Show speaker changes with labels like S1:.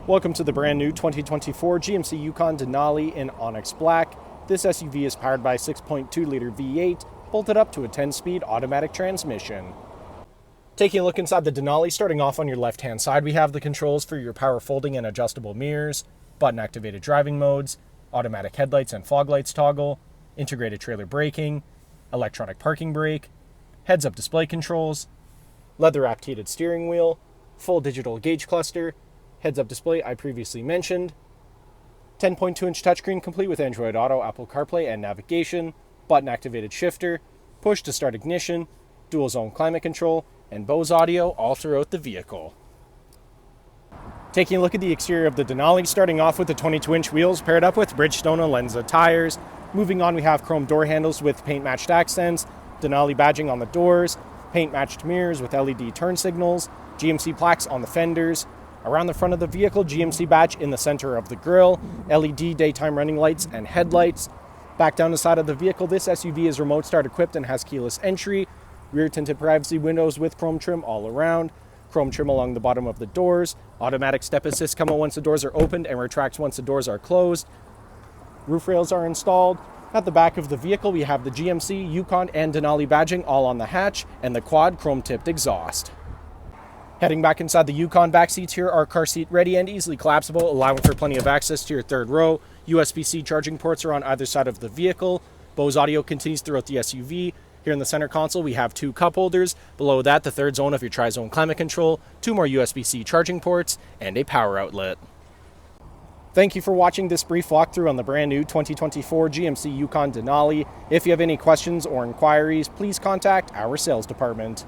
S1: Welcome to the brand new 2024 GMC Yukon Denali in Onyx Black. This SUV is powered by a 6.2-liter V8, bolted up to a 10-speed automatic transmission. Taking a look inside the Denali, starting off on your left-hand side, we have the controls for your power folding and adjustable mirrors, button-activated driving modes, automatic headlights and fog lights toggle, integrated trailer braking, electronic parking brake, heads-up display controls, leather-wrapped heated steering wheel, full digital gauge cluster, heads-up display I previously mentioned, 10.2-inch touchscreen complete with Android Auto, Apple CarPlay, and navigation, button-activated shifter, push-to-start ignition, dual-zone climate control, and Bose audio all throughout the vehicle. Taking a look at the exterior of the Denali, starting off with the 22-inch wheels paired up with Bridgestone Alenza tires. Moving on, we have chrome door handles with paint-matched accents, Denali badging on the doors, paint-matched mirrors with LED turn signals, GMC plaques on the fenders. Around the front of the vehicle, GMC badge in the center of the grille, LED daytime running lights and headlights. Back down the side of the vehicle, this SUV is remote start equipped and has keyless entry. Rear tinted privacy windows with chrome trim all around. Chrome trim along the bottom of the doors. Automatic step assist come on once the doors are opened and retracts once the doors are closed. Roof rails are installed. At the back of the vehicle, we have the GMC, Yukon, and Denali badging all on the hatch and the quad chrome-tipped exhaust. Heading back inside the Yukon, back seats here are car seat ready and easily collapsible, allowing for plenty of access to your third row. USB-C charging ports are on either side of the vehicle. Bose audio continues throughout the SUV. Here in the center console, we have two cup holders. Below that, the third zone of your tri-zone climate control, two more USB-C charging ports, and a power outlet. Thank you for watching this brief walkthrough on the brand new 2024 GMC Yukon Denali. If you have any questions or inquiries, please contact our sales department.